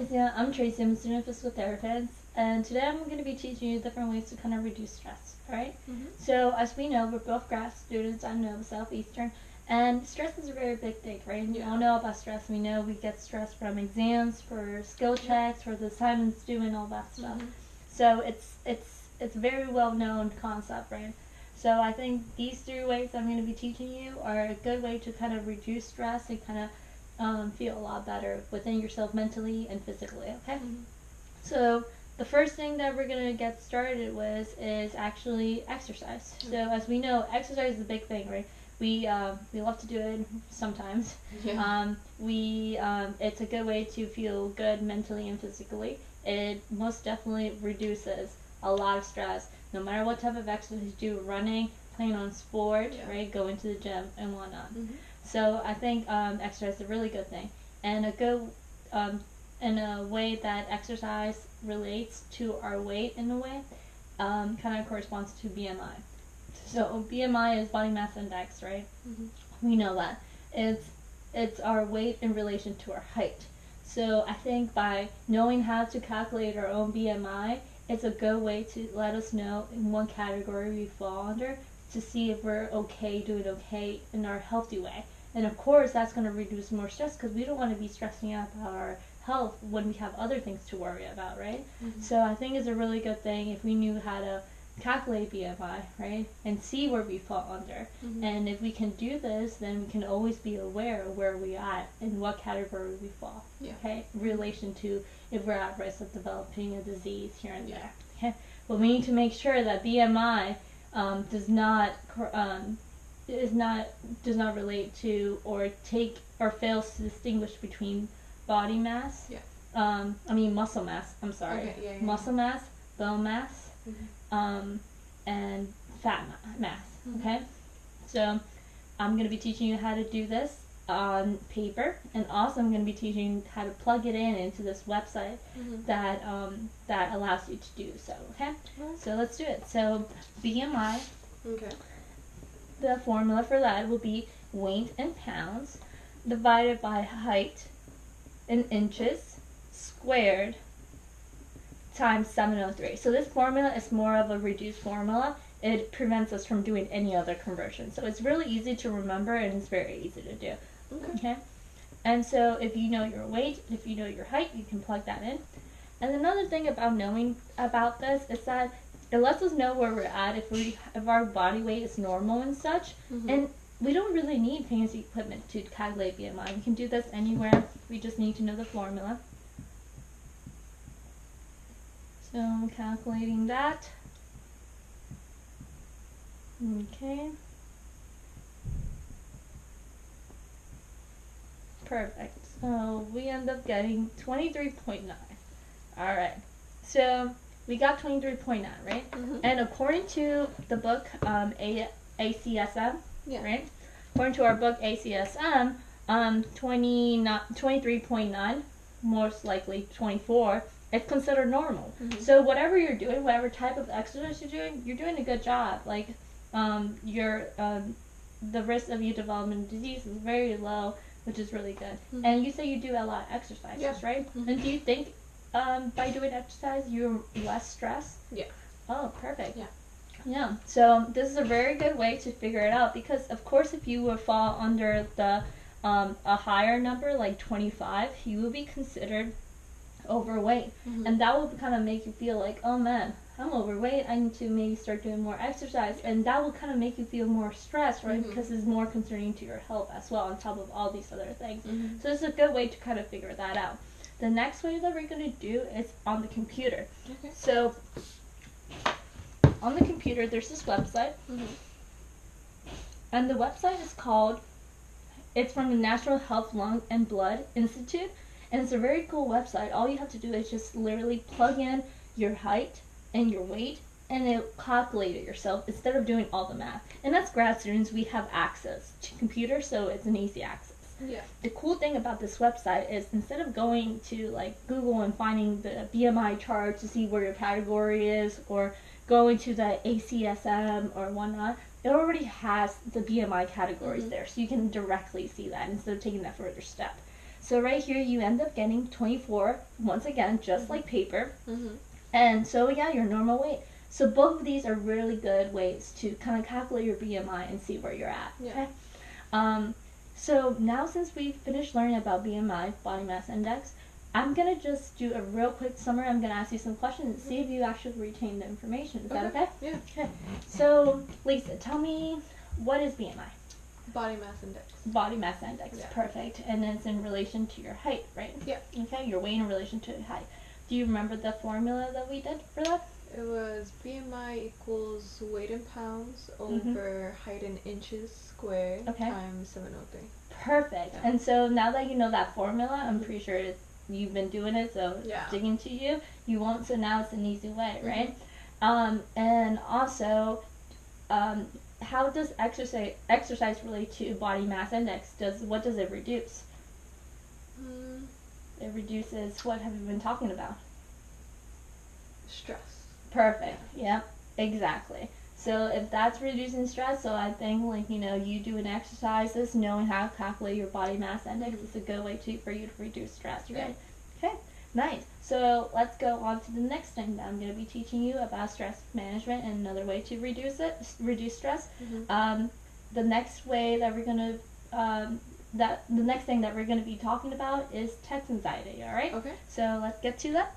Yeah, I'm Tracy. I'm a student of physical therapist, and today I'm going to be teaching you different ways to kind of reduce stress. All right? So, as we know, we're both grad students. I'm Nova Southeastern, and stress is a very big thing, right? We all know about stress. We know we get stress from exams, for skill checks, for the assignments due, and all that stuff. So it's a very well known concept, right? So I think these 3 ways I'm going to be teaching you are a good way to kind of reduce stress and kind of feel a lot better within yourself mentally and physically. Okay. So the first thing that we're gonna get started with is actually exercise. So as we know, exercise is a big thing, right? We love to do it sometimes. It's a good way to feel good mentally and physically. It most definitely reduces a lot of stress, no matter what type of exercise you do, running, playing on sport, right, going to the gym and whatnot. So I think exercise is a really good thing, and a good in a way that exercise relates to our weight in a way, kind of corresponds to BMI. So BMI is body mass index, right? We know that it's our weight in relation to our height. So I think by knowing how to calculate our own BMI, it's a good way to let us know in what category we fall under, to see if we're doing okay in our healthy way. And of course, that's going to reduce more stress because we don't want to be stressing out about our health when we have other things to worry about, right? So I think it's a really good thing if we knew how to calculate BMI, right? And see where we fall under. And if we can do this, then we can always be aware of where we are and what category we fall, okay? In relation to if we're at risk of developing a disease here and there, okay? But we need to make sure that BMI does not relate to or fails to distinguish between body mass. Muscle mass. I'm sorry. Muscle mass, bone mass, and fat mass. Okay. So I'm going to be teaching you how to do this on paper, and also I'm going to be teaching you how to plug it into this website that allows you to do so. Okay. So let's do it. So BMI. Okay. The formula for that will be weight in pounds divided by height in inches squared times 703. So this formula is more of a reduced formula. It prevents us from doing any other conversion. So it's really easy to remember and it's very easy to do. Okay? And so if you know your weight, if you know your height, you can plug that in. And another thing about knowing about this is that it lets us know where we're at if our body weight is normal and such. And we don't really need fancy equipment to calculate BMI. We can do this anywhere. We just need to know the formula. So I'm calculating that. Okay. Perfect. So we end up getting 23.9. Alright. So we got 23.9, right? And according to the book ACSM, right? According to our book ACSM, 23.9, most likely 24, it's considered normal. So whatever you're doing, whatever type of exercise you're doing a good job. Like the risk of you developing disease is very low, which is really good. And you say you do a lot of exercises, right? And do you think by doing exercise you're less stressed? Oh, perfect. Yeah. So this is a very good way to figure it out, because of course if you would fall under the a higher number like 25, you will be considered overweight, and that will kind of make you feel like, oh man, I'm overweight, I need to maybe start doing more exercise, and that will kind of make you feel more stressed, right? Because it's more concerning to your health as well, on top of all these other things. So it's a good way to kind of figure that out. The next way that we're going to do is on the computer. So on the computer there's this website, and the website is called, it's from the National Health, Lung and Blood Institute, and it's a very cool website. All you have to do is just literally plug in your height and your weight, and it'll calculate it yourself instead of doing all the math. And as grad students, we have access to computers, so it's an easy access. The cool thing about this website is instead of going to like Google and finding the BMI chart to see where your category is, or going to the ACSM or whatnot, it already has the BMI categories there, so you can directly see that instead of taking that further step. So right here you end up getting 24, once again, just like paper. Mm-hmm. And so yeah, your normal weight. So both of these are really good ways to kind of calculate your BMI and see where you're at. Yeah. Okay. So now since we've finished learning about BMI, body mass index, I'm gonna just do a real quick summary. I'm gonna ask you some questions and see if you actually retain the information. Is that okay? Yeah. Okay. So Lisa, tell me, what is BMI? Body mass index. Body mass index. Yeah. Perfect. And it's in relation to your height, right? Yeah. Okay. Your weight in relation to your height. Do you remember the formula that we did for that? It was BMI equals weight in pounds over height in inches squared times 703. Perfect. Yeah. And so now that you know that formula, I'm pretty sure you've been doing it, so digging to you won't. So now it's an easy way, right? And also, how does exercise relate to body mass index? What does it reduce? It reduces, what have you been talking about? Stress. Perfect. Yep. Exactly. So if that's reducing stress, so I think you doing exercises, knowing how to calculate your body mass index is a good way for you to reduce stress, right? Yeah. Okay. Nice. So let's go on to the next thing that I'm going to be teaching you about stress management and another way to reduce stress. The next way that we're going to the next thing that we're going to be talking about is text anxiety. All right. Okay. So let's get to that.